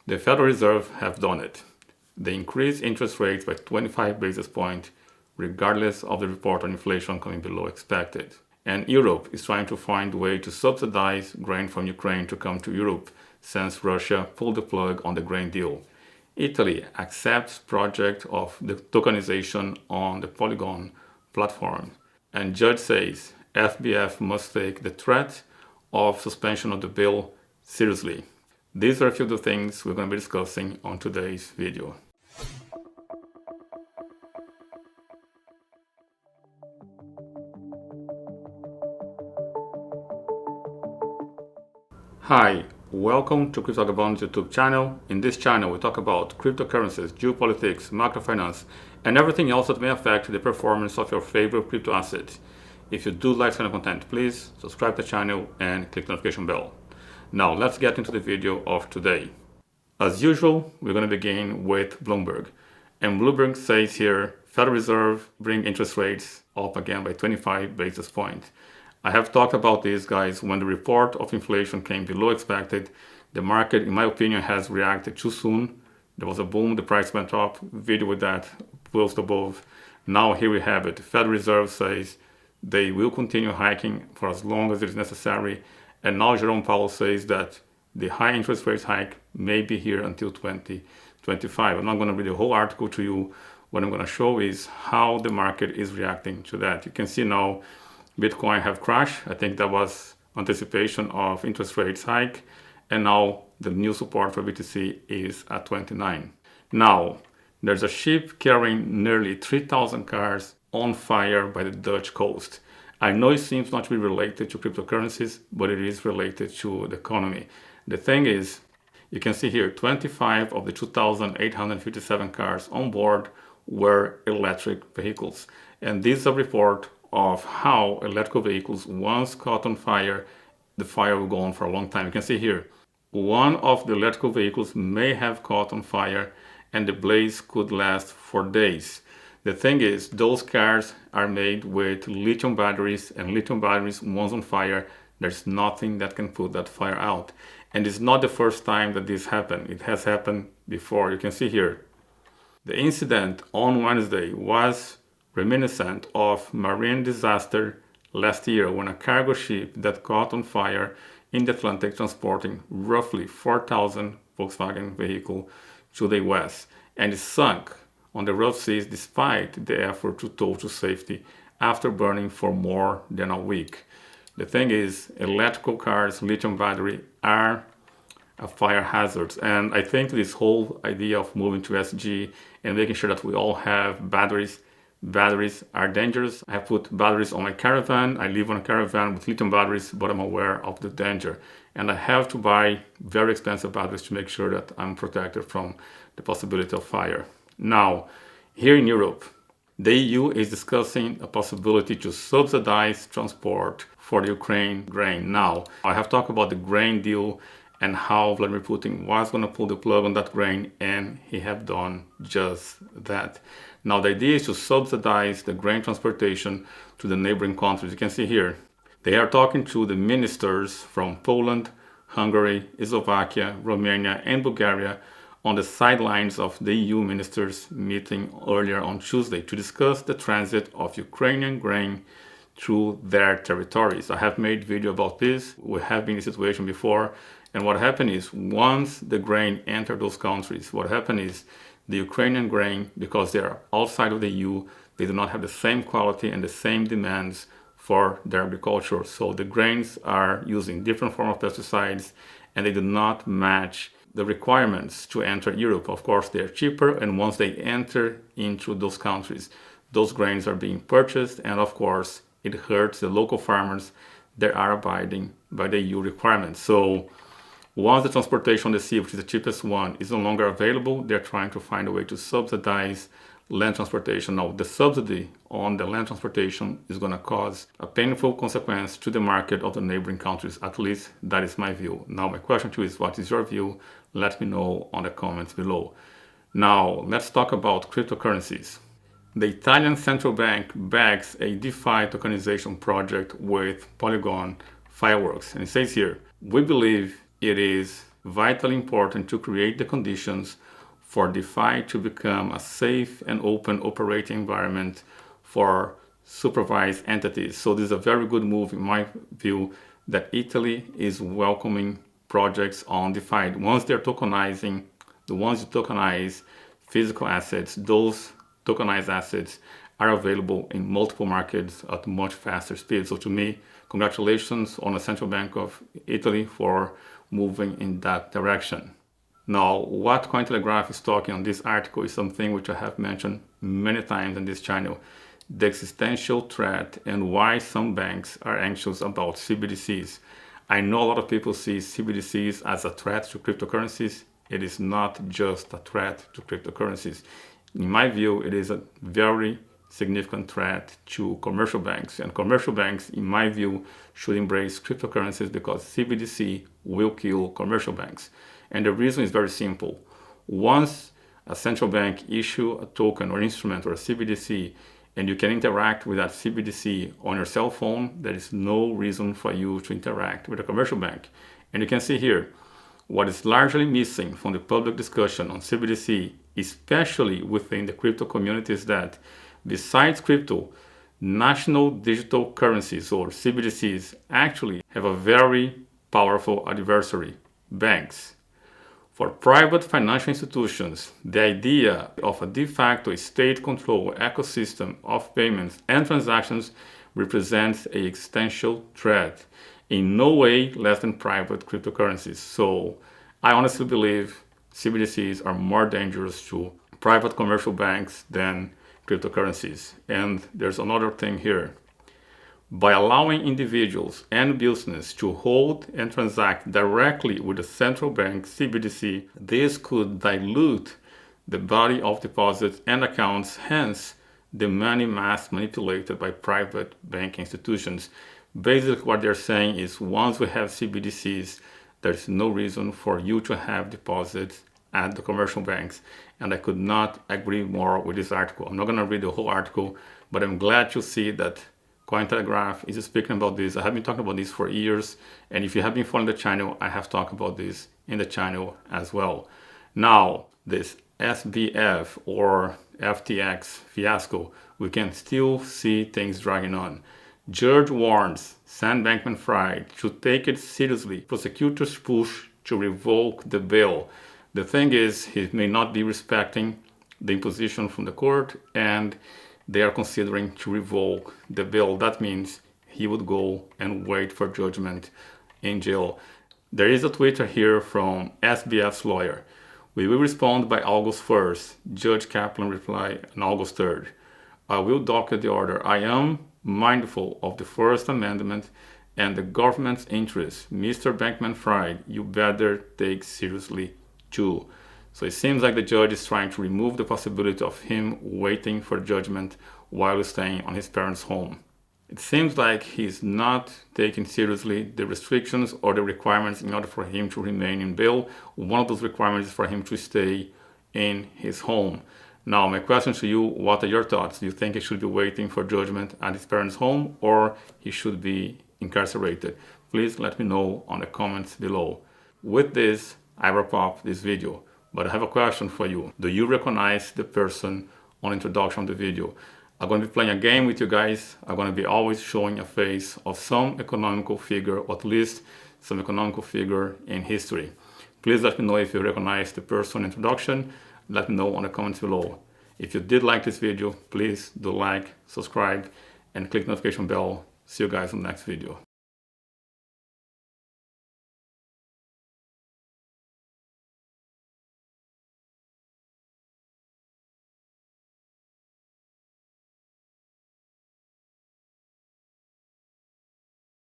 The Federal Reserve have done it. They increased interest rates by 25 basis points, regardless of the report on inflation coming below expected. And Europe is trying to find a way to subsidize grain from Ukraine to come to Europe, since Russia pulled the plug on the grain deal. Italy accepts project of the tokenization on the Polygon platform. And judge says FBF must take the threat of suspension of the bill seriously. These are a few of the things we're going to be discussing on today's video. Hi, welcome to Crypto Vagabonds YouTube channel. In this channel, we talk about cryptocurrencies, geopolitics, microfinance, and everything else that may affect the performance of your favorite crypto asset. If you do like this kind of content, please subscribe to the channel and click the notification bell. Now, let's get into the video of today. As usual, we're going to begin with Bloomberg. And Bloomberg says here, Federal Reserve bring interest rates up again by 25 basis points. I have talked about this, guys. When the report of inflation came below expected, the market, in my opinion, has reacted too soon. There was a boom, the price went up, video with that post above. Now here we have it. The Federal Reserve says they will continue hiking for as long as it is necessary. And now Jerome Powell says that the high interest rates hike may be here until 2025. I'm not going to read the whole article to you. What I'm going to show is how the market is reacting to that. You can see now Bitcoin have crashed. I think that was anticipation of interest rates hike. And now the new support for BTC is at 29. Now, there's a ship carrying nearly 3,000 cars on fire by the Dutch coast. I know it seems not to be related to cryptocurrencies, but it is related to the economy. The thing is, you can see here, 25 of the 2,857 cars on board were electric vehicles. And this is a report of how electrical vehicles, once caught on fire, the fire will go on for a long time. You can see here, one of the electrical vehicles may have caught on fire and the blaze could last for days. The thing is, those cars are made with lithium batteries, and lithium batteries, once on fire, there's nothing that can put that fire out. And it's not the first time that this happened. It has happened before. You can see here, the incident on Wednesday was reminiscent of marine disaster last year when a cargo ship that caught on fire in the Atlantic transporting roughly 4,000 Volkswagen vehicles to the US, and it sunk on the rough seas despite the effort to tow to safety after burning for more than a week. The thing is, electrical cars, lithium battery are a fire hazard. And I think this whole idea of moving to SG and making sure that we all have batteries are dangerous. I have put batteries on my caravan. I live on a caravan with lithium batteries, but I'm aware of the danger. And I have to buy very expensive batteries to make sure that I'm protected from the possibility of fire. Now, here in Europe, the EU is discussing a possibility to subsidize transport for the Ukraine grain. Now, I have talked about the grain deal and how Vladimir Putin was going to pull the plug on that grain, and he have done just that. Now, the idea is to subsidize the grain transportation to the neighboring countries. You can see here, they are talking to the ministers from Poland, Hungary, Slovakia, Romania, and Bulgaria on the sidelines of the EU ministers meeting earlier on Tuesday to discuss the transit of Ukrainian grain through their territories. I have made video about this. We have been in a situation before. And what happened is, once the grain entered those countries, what happened is the Ukrainian grain, because they are outside of the EU, they do not have the same quality and the same demands for their agriculture. So the grains are using different forms of pesticides and they do not match the requirements to enter Europe. Of course, they are cheaper, and once they enter into those countries, those grains are being purchased, and of course, it hurts the local farmers that are abiding by the EU requirements. So once the transportation on the sea, which is the cheapest one, is no longer available, they're trying to find a way to subsidize land transportation. Now, the subsidy on the land transportation is going to cause a painful consequence to the market of the neighboring countries. At least that is my view. Now, my question to you is, what is your view? Let me know on the comments below. Now, let's talk about cryptocurrencies. The Italian central bank backs a DeFi tokenization project with Polygon Fireworks. And it says here, we believe it is vitally important to create the conditions for DeFi to become a safe and open operating environment for supervised entities. So this is a very good move in my view that Italy is welcoming projects on DeFi. Once they're tokenizing, the ones who tokenize physical assets, those tokenized assets are available in multiple markets at much faster speed. So to me, congratulations on the Central Bank of Italy for moving in that direction. Now, what Cointelegraph is talking on this article is something which I have mentioned many times on this channel, the existential threat and why some banks are anxious about CBDCs. I know a lot of people see CBDCs as a threat to cryptocurrencies. It is not just a threat to cryptocurrencies. In my view, it is a very significant threat to commercial banks. And commercial banks, in my view, should embrace cryptocurrencies because CBDC will kill commercial banks. And the reason is very simple. Once a central bank issue a token or instrument or a CBDC, and you can interact with that CBDC on your cell phone, there is no reason for you to interact with a commercial bank. And you can see here, what is largely missing from the public discussion on CBDC, especially within the crypto community, is that besides crypto, national digital currencies or CBDCs actually have a very powerful adversary, banks. For private financial institutions, the idea of a de facto state-controlled ecosystem of payments and transactions represents an existential threat, in no way less than private cryptocurrencies. So I honestly believe CBDCs are more dangerous to private commercial banks than cryptocurrencies. And there's another thing here. By allowing individuals and business to hold and transact directly with the central bank CBDC, this could dilute the body of deposits and accounts, hence the money mass manipulated by private banking institutions. Basically what they're saying is once we have CBDCs, there's no reason for you to have deposits at the commercial banks. And I could not agree more with this article. I'm not going to read the whole article, but I'm glad to see that Cointelegraph is speaking about this. I have been talking about this for years, and if you have been following the channel, I have talked about this in the channel as well. Now, this SBF or FTX fiasco, we can still see things dragging on. Judge warns Sam Bankman-fried should take it seriously. Prosecutors push to revoke the bail. The thing is, he may not be respecting the imposition from the court, and they are considering to revoke the bail. That means he would go and wait for judgment in jail. There is a Twitter here from SBF's lawyer. We will respond by August 1st. Judge Kaplan replied on August 3rd. I will docket the order. I am mindful of the First Amendment and the government's interests. Mr. Bankman-fried, you better take seriously too. So it seems like the judge is trying to remove the possibility of him waiting for judgment while staying on his parents' home. It seems like he's not taking seriously the restrictions or the requirements in order for him to remain in bail. One of those requirements is for him to stay in his home. Now, my question to you, what are your thoughts? Do you think he should be waiting for judgment at his parents' home, or he should be incarcerated? Please let me know on the comments below. With this, I wrap up this video. But I have a question for you. Do you recognize the person on the introduction of the video? I'm going to be playing a game with you guys. I'm going to be always showing a face of some economical figure, or at least some economical figure in history. Please let me know if you recognize the person introduction. Let me know on the comments below. If you did like this video, please do like, subscribe, and click the notification bell. See you guys in the next video.